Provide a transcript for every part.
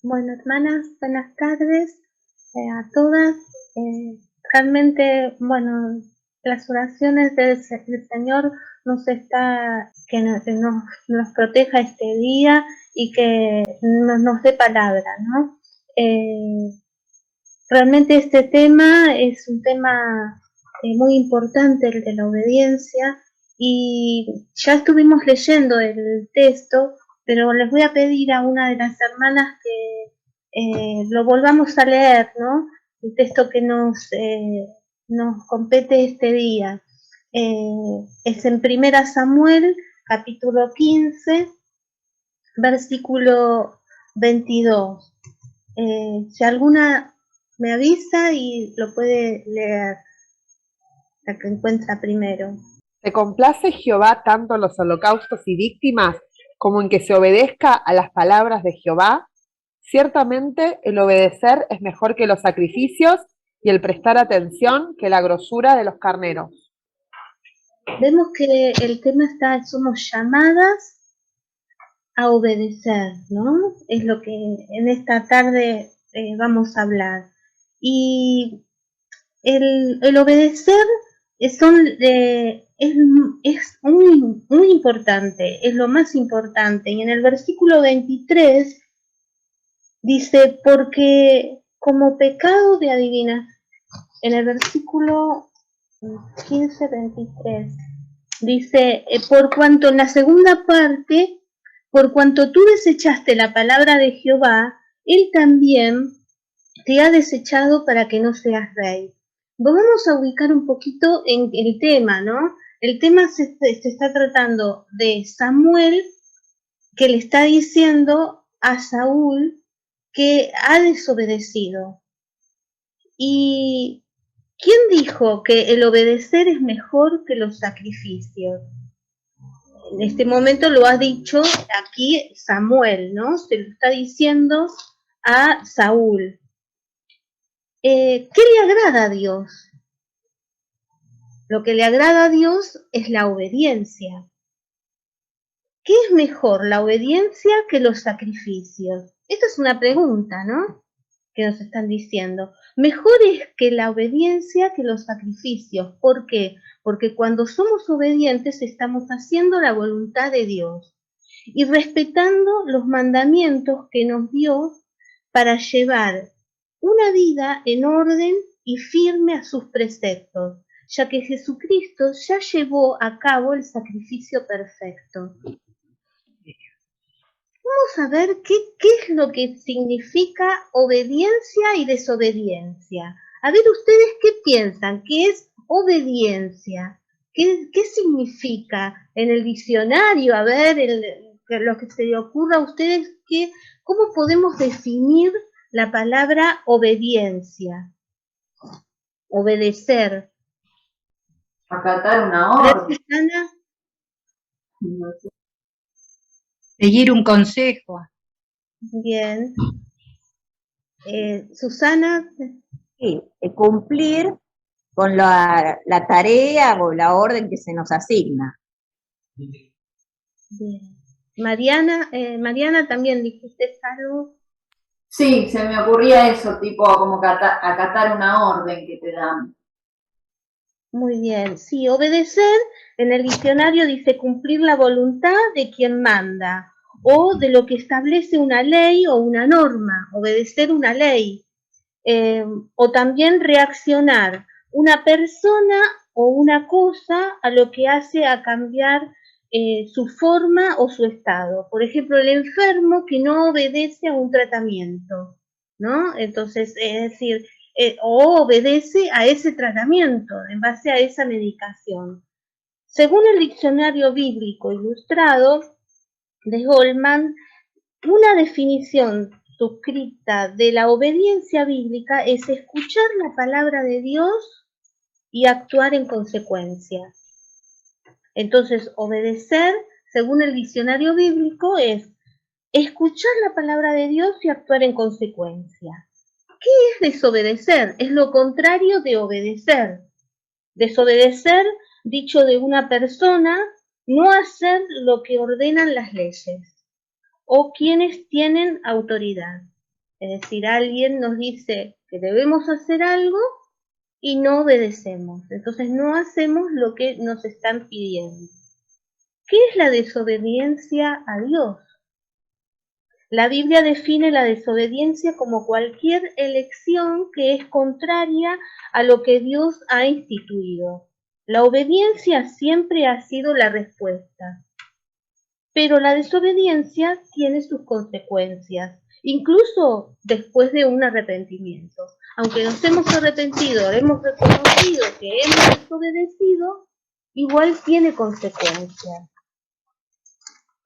Bueno, hermanas, buenas tardes a todas. Realmente, bueno, las oraciones del Señor nos proteja este día y que nos dé palabra, ¿no? Realmente este tema es un tema muy importante, el de la obediencia, y ya estuvimos leyendo el texto, pero les voy a pedir a una de las hermanas que lo volvamos a leer, ¿no? El texto que nos compete este día. Es en 1 Samuel, capítulo 15, versículo 22. Si alguna me avisa y lo puede leer, la que encuentra primero. ¿Se complace Jehová tanto en los holocaustos y víctimas como en que se obedezca a las palabras de Jehová? Ciertamente el obedecer es mejor que los sacrificios y el prestar atención que la grosura de los carneros. Vemos que el tema está, somos llamadas a obedecer, ¿no? Es lo que en esta tarde vamos a hablar. Y el obedecer es muy importante, es lo más importante. Y en el versículo 23 dice, porque como pecado de adivinación, en el versículo 15, 23, dice, por cuanto en la segunda parte, por cuanto tú desechaste la palabra de Jehová, él también te ha desechado para que no seas rey. Vamos a ubicar un poquito en el tema, ¿no? El tema se está tratando de Samuel, que le está diciendo a Saúl que ha desobedecido. ¿Y quién dijo que el obedecer es mejor que los sacrificios? En este momento lo ha dicho aquí Samuel, ¿no? Se lo está diciendo a Saúl. ¿Qué le agrada a Dios? Lo que le agrada a Dios es la obediencia. ¿Qué es mejor, la obediencia que los sacrificios? Esta es una pregunta, ¿no? Que nos están diciendo. Mejor es que la obediencia que los sacrificios. ¿Por qué? Porque cuando somos obedientes estamos haciendo la voluntad de Dios y respetando los mandamientos que nos dio para llevar una vida en orden y firme a sus preceptos, ya que Jesucristo ya llevó a cabo el sacrificio perfecto. Vamos a ver qué es lo que significa obediencia y desobediencia. A ver ustedes qué piensan, qué es obediencia, qué significa en el diccionario, a ver, lo que se le ocurra a ustedes, cómo podemos definir la palabra obediencia, obedecer. Acatar una orden. Susana. Seguir un consejo. Bien. Susana. Sí, cumplir con la tarea o la orden que se nos asigna. Bien. Mariana, también dijiste algo. Sí, se me ocurría eso, tipo como acatar una orden que te dan. Muy bien, sí, obedecer en el diccionario dice cumplir la voluntad de quien manda o de lo que establece una ley o una norma, obedecer una ley. O también reaccionar una persona o una cosa a lo que hace a cambiar su forma o su estado. Por ejemplo, el enfermo que no obedece a un tratamiento, ¿no? Entonces, es decir, o obedece a ese tratamiento en base a esa medicación. Según el diccionario bíblico ilustrado de Goldman, una definición suscrita de la obediencia bíblica es escuchar la palabra de Dios y actuar en consecuencia. Entonces, obedecer, según el diccionario bíblico, es escuchar la palabra de Dios y actuar en consecuencia. ¿Qué es desobedecer? Es lo contrario de obedecer. Desobedecer, dicho de una persona, no hacer lo que ordenan las leyes o quienes tienen autoridad. Es decir, alguien nos dice que debemos hacer algo y no obedecemos. Entonces no hacemos lo que nos están pidiendo. ¿Qué es la desobediencia a Dios? La Biblia define la desobediencia como cualquier elección que es contraria a lo que Dios ha instituido. La obediencia siempre ha sido la respuesta, pero la desobediencia tiene sus consecuencias, incluso después de un arrepentimiento. Aunque nos hemos arrepentido, hemos reconocido que hemos desobedecido, igual tiene consecuencias.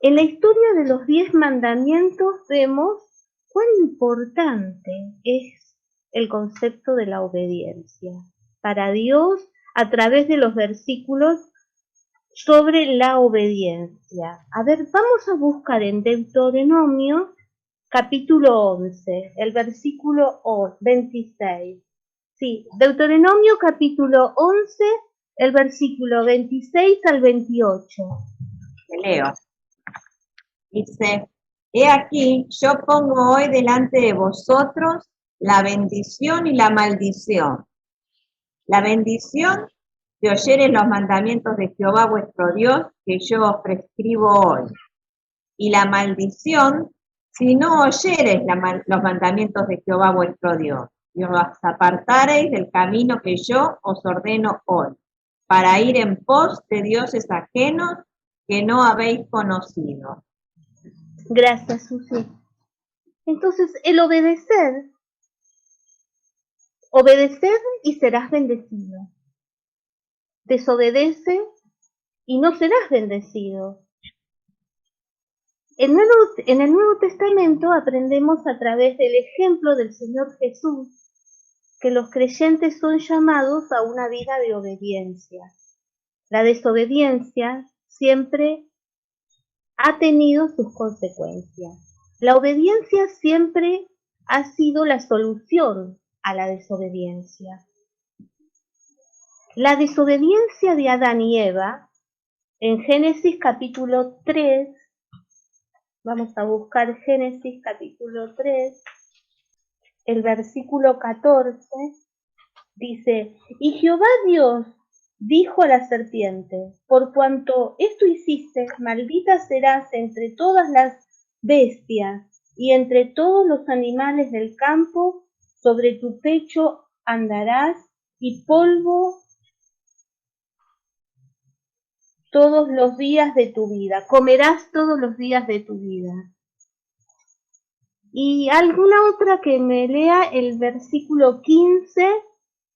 En la historia de los 10 mandamientos vemos cuán importante es el concepto de la obediencia para Dios a través de los versículos sobre la obediencia. A ver, vamos a buscar en Deuteronomio capítulo 11, el versículo 26. Sí, Deuteronomio capítulo 11, el versículo 26 al 28. Te leo. Dice, he aquí, yo pongo hoy delante de vosotros la bendición y la maldición. La bendición, si oyeres los mandamientos de Jehová vuestro Dios, que yo os prescribo hoy. Y la maldición, si no oyeres los mandamientos de Jehová vuestro Dios, y os apartareis del camino que yo os ordeno hoy, para ir en pos de dioses ajenos que no habéis conocido. Gracias, Susi. Entonces, el obedecer y serás bendecido. Desobedece y no serás bendecido. En el Nuevo Testamento aprendemos a través del ejemplo del Señor Jesús que los creyentes son llamados a una vida de obediencia. La desobediencia siempre ha tenido sus consecuencias. La obediencia siempre ha sido la solución a la desobediencia. La desobediencia de Adán y Eva, en Génesis capítulo 3, vamos a buscar Génesis capítulo 3, el versículo 14, dice, y Jehová Dios dijo a la serpiente, por cuanto esto hiciste, maldita serás entre todas las bestias y entre todos los animales del campo, sobre tu pecho andarás y polvo todos los días de tu vida, comerás todos los días de tu vida. Y alguna otra que me lea el versículo 15,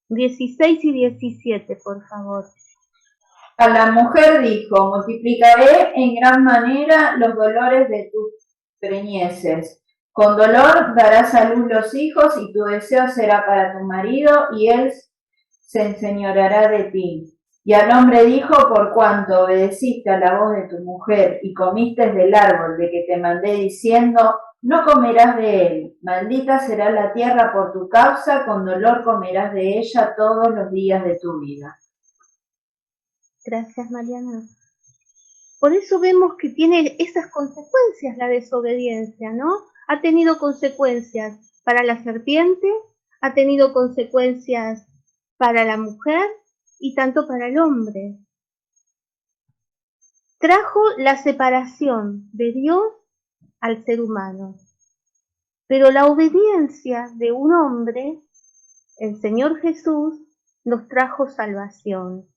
16 y 17, por favor. A la mujer dijo, multiplicaré en gran manera los dolores de tus preñeces. Con dolor darás a luz los hijos y tu deseo será para tu marido y él se enseñoreará de ti. Y al hombre dijo, por cuanto obedeciste a la voz de tu mujer y comiste del árbol de que te mandé diciendo, no comerás de él, maldita será la tierra por tu causa, con dolor comerás de ella todos los días de tu vida. Gracias, Mariana. Por eso vemos que tiene esas consecuencias la desobediencia, ¿no? Ha tenido consecuencias para la serpiente, ha tenido consecuencias para la mujer y tanto para el hombre. Trajo la separación de Dios al ser humano. Pero la obediencia de un hombre, el Señor Jesús, nos trajo salvación.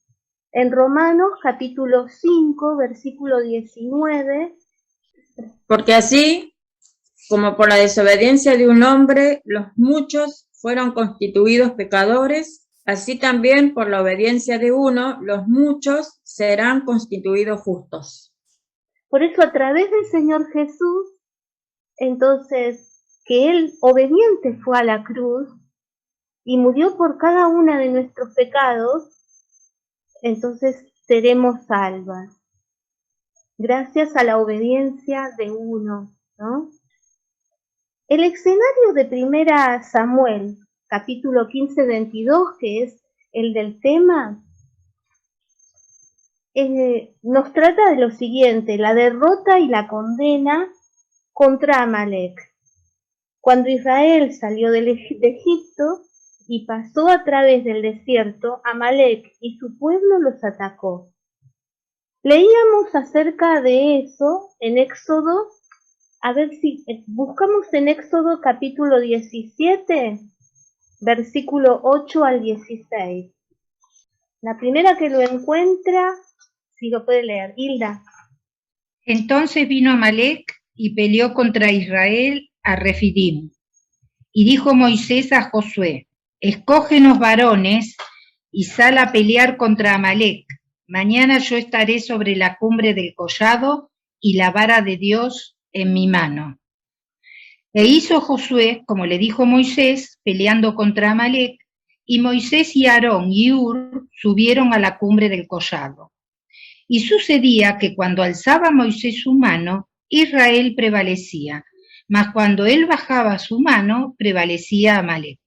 En Romanos capítulo 5, versículo 19. Porque así, como por la desobediencia de un hombre, los muchos fueron constituidos pecadores, así también por la obediencia de uno, los muchos serán constituidos justos. Por eso a través del Señor Jesús, entonces, que Él obediente fue a la cruz y murió por cada uno de nuestros pecados, entonces seremos salvas. Gracias a la obediencia de uno, ¿no? El escenario de 1 Samuel, capítulo 15, 22, que es el del tema, nos trata de lo siguiente, la derrota y la condena contra Amalek. Cuando Israel salió de Egipto y pasó a través del desierto, Amalek y su pueblo los atacó. Leíamos acerca de eso en Éxodo, a ver si buscamos en Éxodo capítulo 17, versículo 8 al 16. La primera que lo encuentra, si lo puede leer, Hilda. Entonces vino Amalek y peleó contra Israel a Refidim. Y dijo Moisés a Josué: escógenos varones y sal a pelear contra Amalek. Mañana yo estaré sobre la cumbre del collado y la vara de Dios en mi mano. E hizo Josué, como le dijo Moisés, peleando contra Amalek, y Moisés y Aarón y Hur subieron a la cumbre del collado. Y sucedía que cuando alzaba Moisés su mano, Israel prevalecía, mas cuando él bajaba su mano, prevalecía Amalek.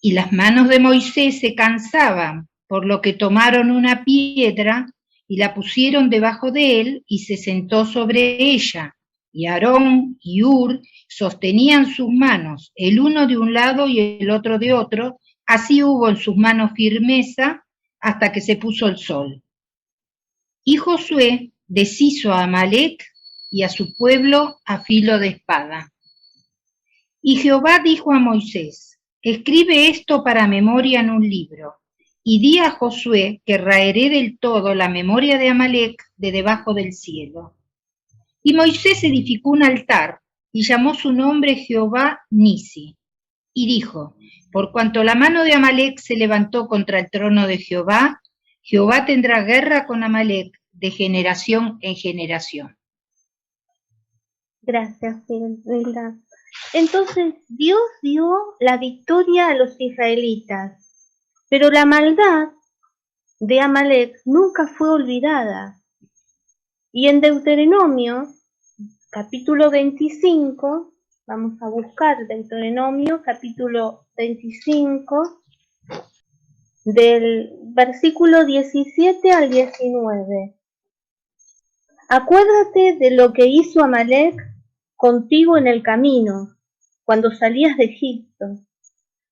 Y las manos de Moisés se cansaban, por lo que tomaron una piedra y la pusieron debajo de él y se sentó sobre ella. Y Aarón y Hur sostenían sus manos, el uno de un lado y el otro de otro, así hubo en sus manos firmeza hasta que se puso el sol. Y Josué deshizo a Amalek y a su pueblo a filo de espada. Y Jehová dijo a Moisés: escribe esto para memoria en un libro, y di a Josué que raeré del todo la memoria de Amalek de debajo del cielo. Y Moisés edificó un altar, y llamó su nombre Jehová Nisi, y dijo: por cuanto la mano de Amalek se levantó contra el trono de Jehová, Jehová tendrá guerra con Amalek de generación en generación. Gracias, Hilda. Entonces Dios dio la victoria a los israelitas, pero la maldad de Amalek nunca fue olvidada. Y en Deuteronomio, capítulo 25, vamos a buscar Deuteronomio, capítulo 25, del versículo 17 al 19. Acuérdate de lo que hizo Amalek contigo en el camino, cuando salías de Egipto,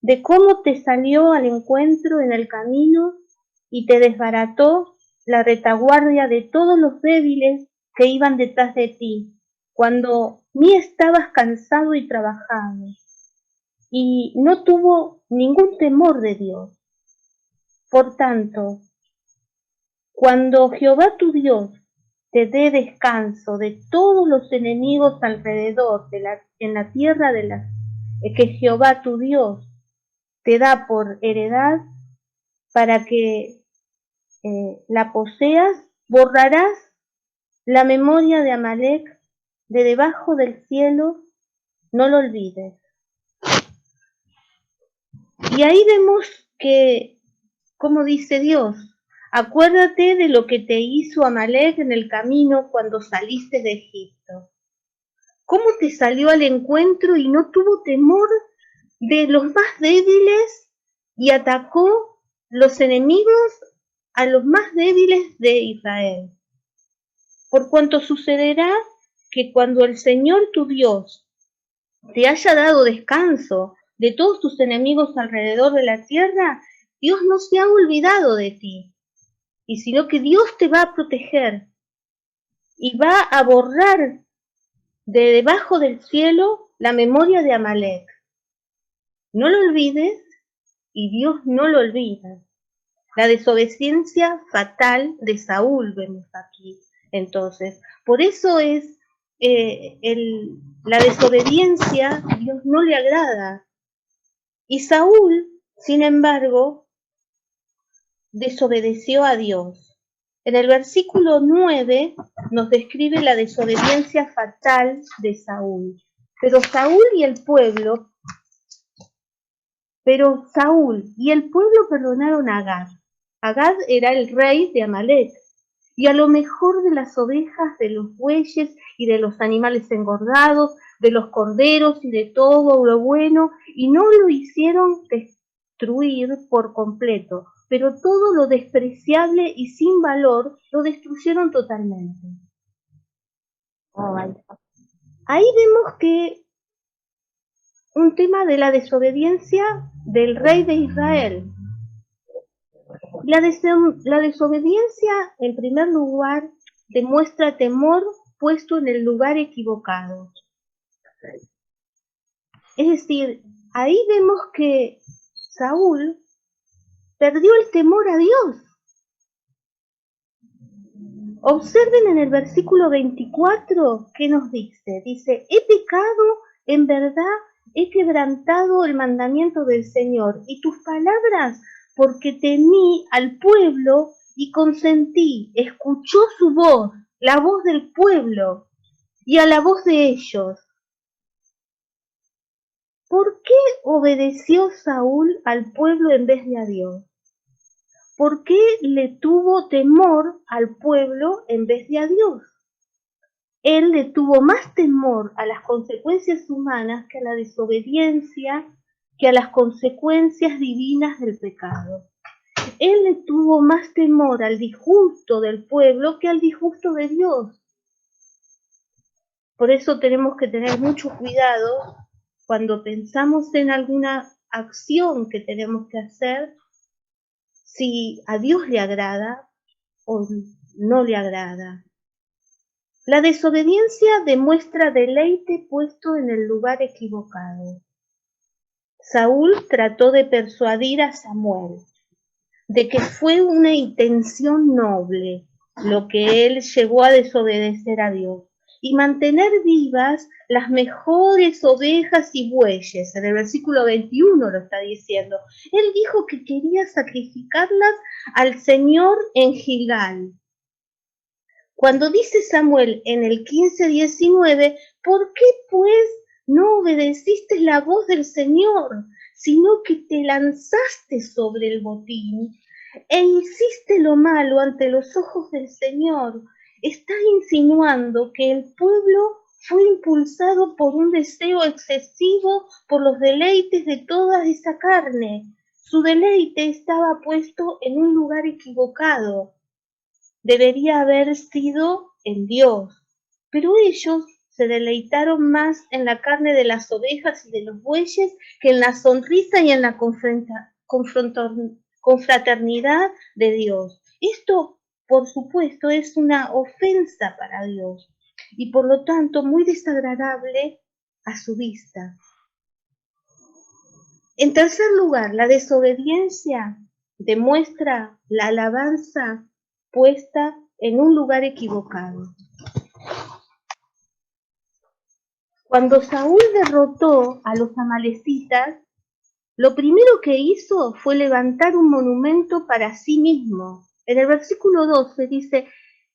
de cómo te salió al encuentro en el camino y te desbarató la retaguardia de todos los débiles que iban detrás de ti, cuando ni estabas cansado y trabajado, y no tuvo ningún temor de Dios. Por tanto, cuando Jehová tu Dios te dé descanso de todos los enemigos alrededor en la tierra que Jehová tu Dios te da por heredad para que la poseas, borrarás la memoria de Amalek de debajo del cielo, no lo olvides. Y ahí vemos que, como dice Dios, acuérdate de lo que te hizo Amalek en el camino cuando saliste de Egipto. Cómo te salió al encuentro y no tuvo temor de los más débiles y atacó los enemigos a los más débiles de Israel. Por cuanto sucederá que cuando el Señor tu Dios te haya dado descanso de todos tus enemigos alrededor de la tierra, Dios no se ha olvidado de ti, y sino que Dios te va a proteger y va a borrar de debajo del cielo la memoria de Amalek. No lo olvides y Dios no lo olvida. La desobediencia fatal de Saúl vemos aquí. Entonces, por eso es la desobediencia, Dios no le agrada. Y Saúl, sin embargo, desobedeció a Dios. En el versículo 9 nos describe la desobediencia fatal de Saúl. Pero Saúl y el pueblo perdonaron a Agag. Agag era el rey de Amalek, y a lo mejor de las ovejas, de los bueyes y de los animales engordados, de los corderos y de todo lo bueno, y no lo hicieron destruir por completo, pero todo lo despreciable y sin valor lo destruyeron totalmente. Ahí vemos que un tema de la desobediencia del rey de Israel. La desobediencia, en primer lugar, demuestra temor puesto en el lugar equivocado. Es decir, ahí vemos que Saúl perdió el temor a Dios. Observen en el versículo 24 qué nos dice. Dice, he pecado, en verdad he quebrantado el mandamiento del Señor y tus palabras, porque temí al pueblo y consentí, escuchó su voz, la voz del pueblo y a la voz de ellos. ¿Por qué obedeció Saúl al pueblo en vez de a Dios? ¿Por qué le tuvo temor al pueblo en vez de a Dios? Él le tuvo más temor a las consecuencias humanas que a la desobediencia, que a las consecuencias divinas del pecado. Él le tuvo más temor al disgusto del pueblo que al disgusto de Dios. Por eso tenemos que tener mucho cuidado cuando pensamos en alguna acción que tenemos que hacer, si a Dios le agrada o no le agrada. La desobediencia demuestra deleite puesto en el lugar equivocado. Saúl trató de persuadir a Samuel de que fue una intención noble lo que él llevó a desobedecer a Dios y mantener vivas las mejores ovejas y bueyes. En el versículo 21 lo está diciendo. Él dijo que quería sacrificarlas al Señor en Gilgal. Cuando dice Samuel en el 15:19, ¿por qué pues no obedeciste la voz del Señor, sino que te lanzaste sobre el botín e hiciste lo malo ante los ojos del Señor? Está insinuando que el pueblo fue impulsado por un deseo excesivo por los deleites de toda esa carne. Su deleite estaba puesto en un lugar equivocado. Debería haber sido en Dios, pero ellos se deleitaron más en la carne de las ovejas y de los bueyes que en la sonrisa y en la confraternidad de Dios. Esto, por supuesto, es una ofensa para Dios y por lo tanto muy desagradable a su vista. En tercer lugar, la desobediencia demuestra la alabanza puesta en un lugar equivocado. Cuando Saúl derrotó a los amalecitas, lo primero que hizo fue levantar un monumento para sí mismo. En el versículo 12 dice,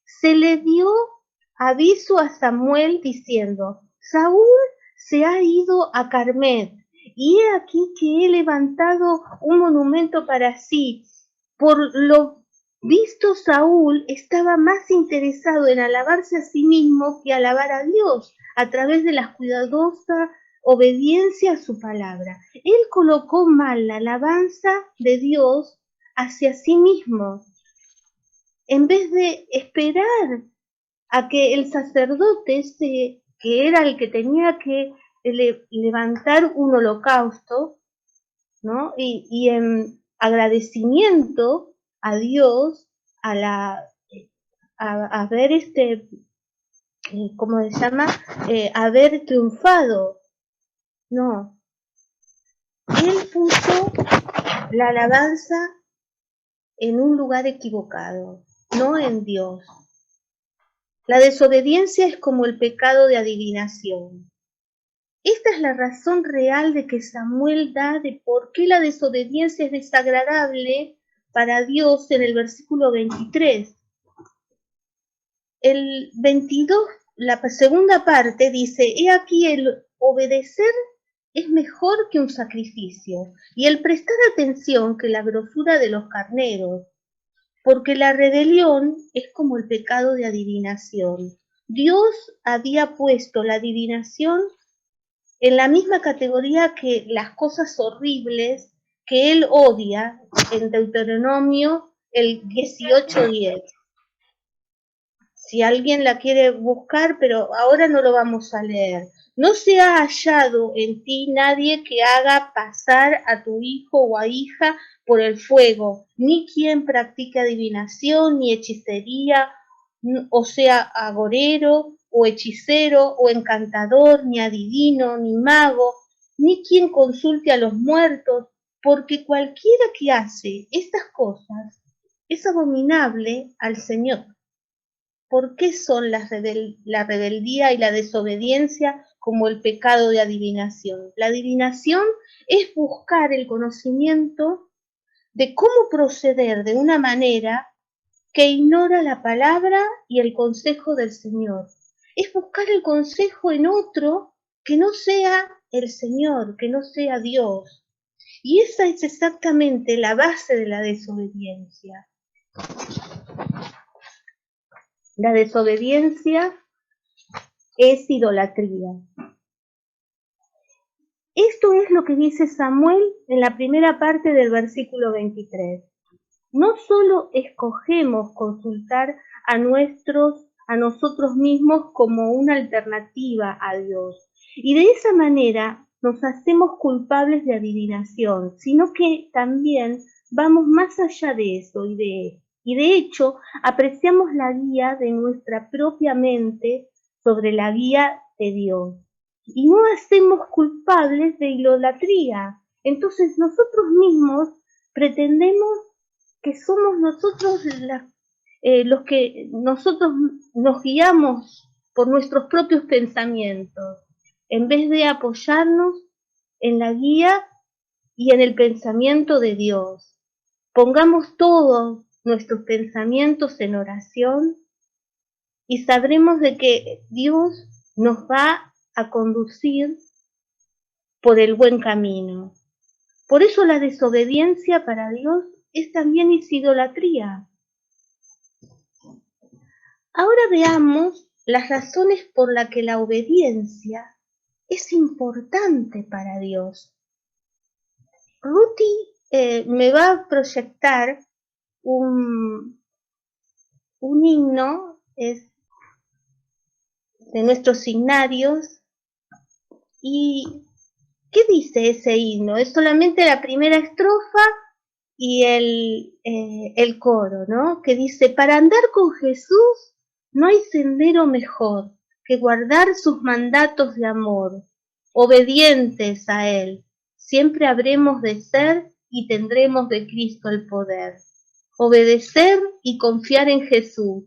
se le dio aviso a Samuel diciendo, Saúl se ha ido a Carmet, y he aquí que he levantado un monumento para sí. Por lo visto, Saúl estaba más interesado en alabarse a sí mismo que alabar a Dios a través de la cuidadosa obediencia a su palabra. Él colocó mal la alabanza de Dios hacia sí mismo, en vez de esperar a que el sacerdote, que era el que tenía que levantar un holocausto, ¿no? Y en agradecimiento a Dios, haber ¿cómo se llama? Haber triunfado. No. Él puso la alabanza en un lugar equivocado, no en Dios. La desobediencia es como el pecado de adivinación. Esta es la razón real de que Samuel da de por qué la desobediencia es desagradable para Dios en el versículo 23. El 22, la segunda parte dice, he aquí el obedecer es mejor que un sacrificio y el prestar atención que la grosura de los carneros, porque la rebelión es como el pecado de adivinación. Dios había puesto la adivinación en la misma categoría que las cosas horribles que él odia en Deuteronomio el 18:10. Si alguien la quiere buscar, pero ahora no lo vamos a leer. No se ha hallado en ti nadie que haga pasar a tu hijo o a hija por el fuego, ni quien practique adivinación, ni hechicería, o sea, agorero, o hechicero, o encantador, ni adivino, ni mago, ni quien consulte a los muertos, porque cualquiera que hace estas cosas es abominable al Señor. ¿Por qué son la rebeldía y la desobediencia como el pecado de adivinación? La adivinación es buscar el conocimiento de cómo proceder de una manera que ignora la palabra y el consejo del Señor. Es buscar el consejo en otro que no sea el Señor, que no sea Dios. Y esa es exactamente la base de la desobediencia. La desobediencia es idolatría. Esto es lo que dice Samuel en la primera parte del versículo 23. No solo escogemos consultar a nosotros mismos como una alternativa a Dios, y de esa manera nos hacemos culpables de adivinación, sino que también vamos más allá de eso y de hecho apreciamos la guía de nuestra propia mente sobre la guía de Dios. Y no hacemos culpables de idolatría. Entonces nosotros mismos pretendemos que somos nosotros los que nosotros nos guiamos por nuestros propios pensamientos, en vez de apoyarnos en la guía y en el pensamiento de Dios. Pongamos todos nuestros pensamientos en oración y sabremos de que Dios nos va a conducir por el buen camino. Por eso la desobediencia para Dios es también idolatría. Ahora veamos las razones por las que la obediencia es importante para Dios. Ruti me va a proyectar un himno, es de nuestros signarios. ¿Y qué dice ese himno? Es solamente la primera estrofa y el coro, ¿no? Que dice: para andar con Jesús no hay sendero mejor que guardar sus mandatos de amor. Obedientes a Él, siempre habremos de ser y tendremos de Cristo el poder. Obedecer y confiar en Jesús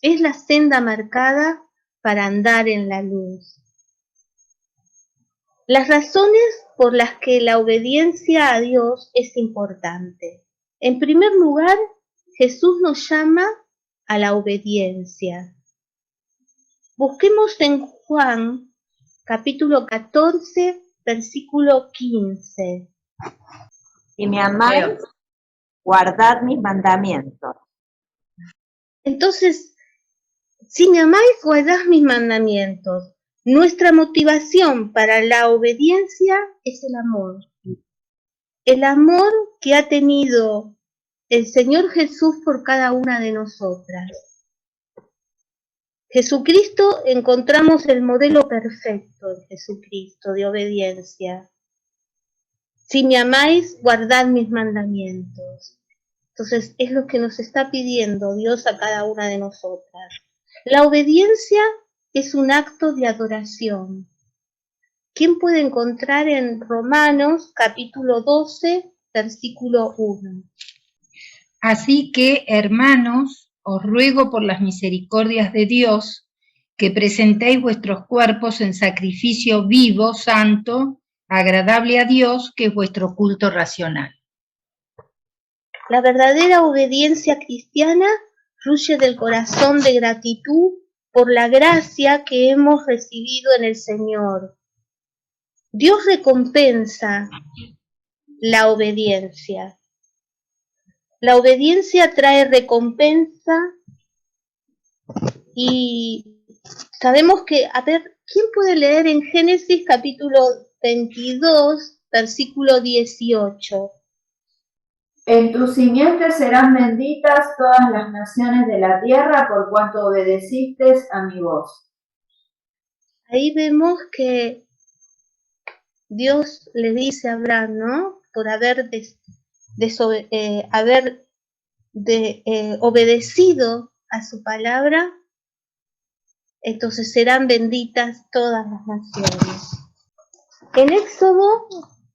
es la senda marcada para andar en la luz. Las razones por las que la obediencia a Dios es importante. En primer lugar, Jesús nos llama a la obediencia. Busquemos en Juan, capítulo 14, versículo 15. Si me amáis, guardad mis mandamientos. Entonces, si me amáis, guardad mis mandamientos. Nuestra motivación para la obediencia es el amor. El amor que ha tenido el Señor Jesús por cada una de nosotras. Jesucristo, encontramos el modelo perfecto en Jesucristo de obediencia. Si me amáis, guardad mis mandamientos. Entonces es lo que nos está pidiendo Dios a cada una de nosotras. La obediencia es un acto de adoración. ¿Quién puede encontrar en Romanos capítulo 12, versículo 1? Así que, hermanos, os ruego por las misericordias de Dios que presentéis vuestros cuerpos en sacrificio vivo, santo, agradable a Dios, que es vuestro culto racional. La verdadera obediencia cristiana fluye del corazón de gratitud por la gracia que hemos recibido en el Señor. Dios recompensa la obediencia. La obediencia trae recompensa y sabemos que, a ver, ¿quién puede leer en Génesis capítulo 22, versículo 18? En tus simientes serán benditas todas las naciones de la tierra por cuanto obedeciste a mi voz. Ahí vemos que Dios le dice a Abraham, ¿no? Por haber, obedecido a su palabra, entonces serán benditas todas las naciones. En Éxodo,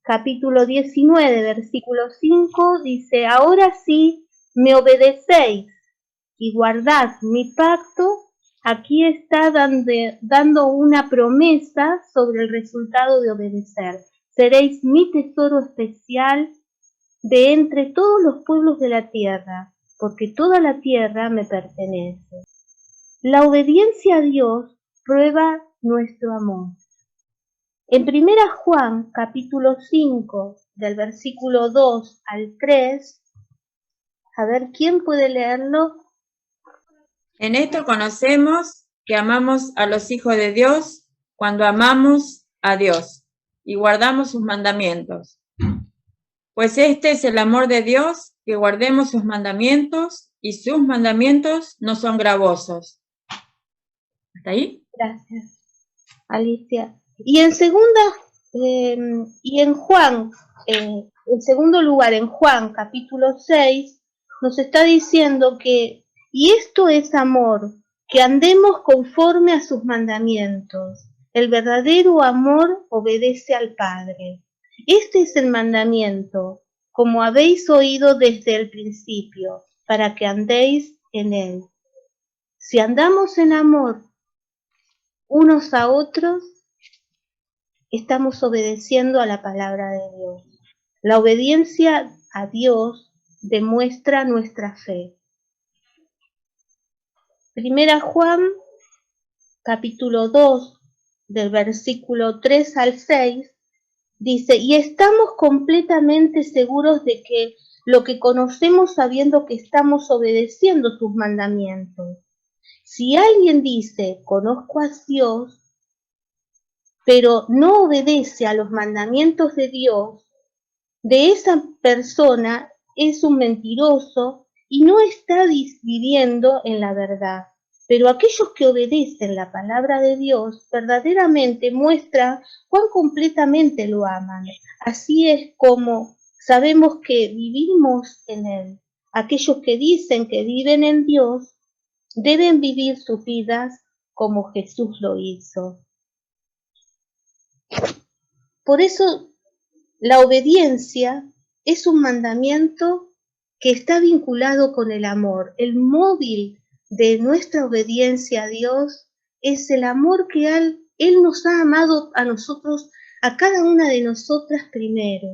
capítulo 19, versículo 5, dice, ahora sí me obedecéis y guardad mi pacto. Aquí está dando una promesa sobre el resultado de obedecer. Seréis mi tesoro especial de entre todos los pueblos de la tierra, porque toda la tierra me pertenece. La obediencia a Dios prueba nuestro amor. En 1 Juan, capítulo 5, del versículo 2 al 3, a ver, ¿quién puede leerlo? En esto conocemos que amamos a los hijos de Dios cuando amamos a Dios y guardamos sus mandamientos. Pues este es el amor de Dios, que guardemos sus mandamientos, y sus mandamientos no son gravosos. ¿Hasta ahí? Gracias, Alicia. Y en Juan, en segundo lugar, en Juan capítulo 6, nos está diciendo que, y esto es amor, que andemos conforme a sus mandamientos. El verdadero amor obedece al Padre. Este es el mandamiento, como habéis oído desde el principio, para que andéis en él. Si andamos en amor unos a otros, estamos obedeciendo a la palabra de Dios. La obediencia a Dios demuestra nuestra fe. 1 Juan, capítulo 2, del versículo 3 al 6, dice, y estamos completamente seguros de que lo que conocemos sabiendo que estamos obedeciendo sus mandamientos. Si alguien dice, conozco a Dios, pero no obedece a los mandamientos de Dios, de esa persona es un mentiroso y no está viviendo en la verdad. Pero aquellos que obedecen la palabra de Dios verdaderamente muestran cuán completamente lo aman. Así es como sabemos que vivimos en Él. Aquellos que dicen que viven en Dios deben vivir sus vidas como Jesús lo hizo. Por eso la obediencia es un mandamiento que está vinculado con el amor. El móvil de nuestra obediencia a Dios es el amor que Él nos ha amado a nosotros, a cada una de nosotras primero.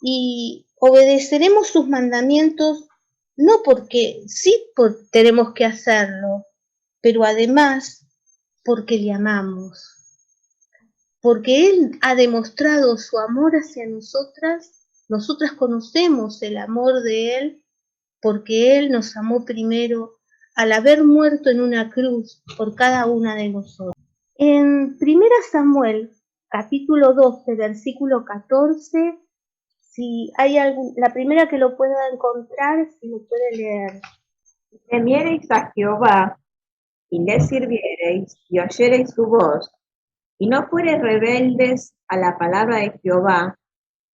Y obedeceremos sus mandamientos no porque tenemos que hacerlo, pero además porque le amamos. Porque Él ha demostrado su amor hacia nosotras conocemos el amor de Él, porque Él nos amó primero al haber muerto en una cruz por cada una de nosotras. En 1 Samuel, capítulo 12, versículo 14, si hay la primera que lo pueda encontrar, si lo puede leer. Si temiereis a Jehová, y le sirviereis, y oyereis su voz, y no fuereis rebeldes a la palabra de Jehová,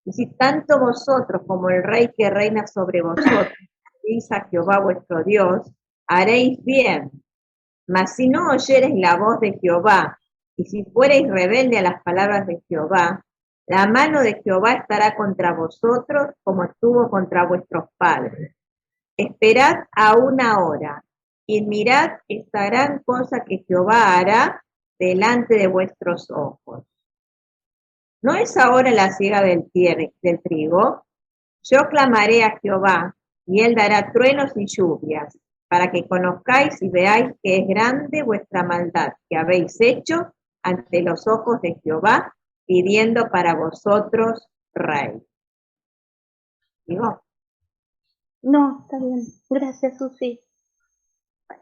y si tanto vosotros como el rey que reina sobre vosotros servís a Jehová vuestro Dios, haréis bien. Mas si no oyereis la voz de Jehová, y si fuereis rebelde a las palabras de Jehová, la mano de Jehová estará contra vosotros como estuvo contra vuestros padres. Esperad aún ahora, y mirad esta gran cosa que Jehová hará delante de vuestros ojos. ¿No es ahora la siega del trigo? Yo clamaré a Jehová, y él dará truenos y lluvias, para que conozcáis y veáis que es grande vuestra maldad que habéis hecho ante los ojos de Jehová, pidiendo para vosotros rey. ¿Digo? No, está bien. Gracias, Susi.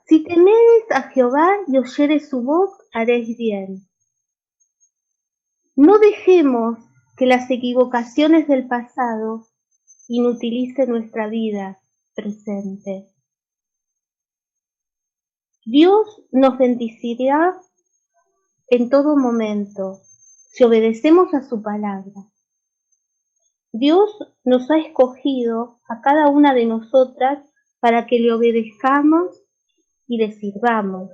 Si teméis a Jehová y oyereis su voz, haréis bien. No dejemos que las equivocaciones del pasado inutilice nuestra vida presente. Dios nos bendecirá en todo momento si obedecemos a su palabra. Dios nos ha escogido a cada una de nosotras para que le obedezcamos y le sirvamos.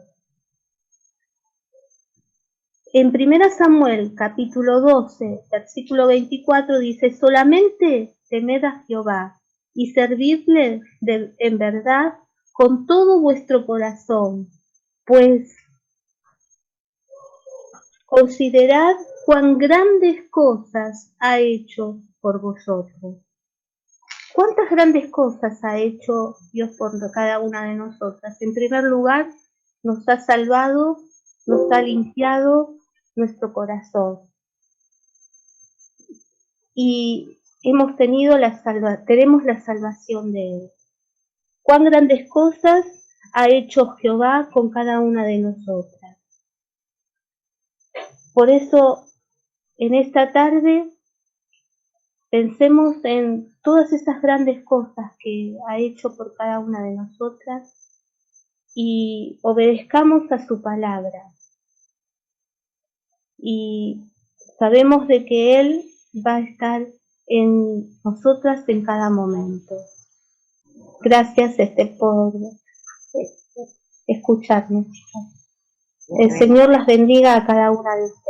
En 1 Samuel, capítulo 12, versículo 24, dice: solamente temed a Jehová y servidle en verdad con todo vuestro corazón, pues considerad cuán grandes cosas ha hecho por vosotros. ¿Cuántas grandes cosas ha hecho Dios por cada una de nosotras? En primer lugar, nos ha salvado, nos ha limpiado nuestro corazón. Y tenemos la salvación de Él. Cuán grandes cosas ha hecho Jehová con cada una de nosotras. Por eso, en esta tarde, pensemos en todas esas grandes cosas que ha hecho por cada una de nosotras y obedezcamos a su palabra. Y sabemos de que Él va a estar en nosotras en cada momento. Gracias por escucharnos. El Señor las bendiga a cada una de ustedes.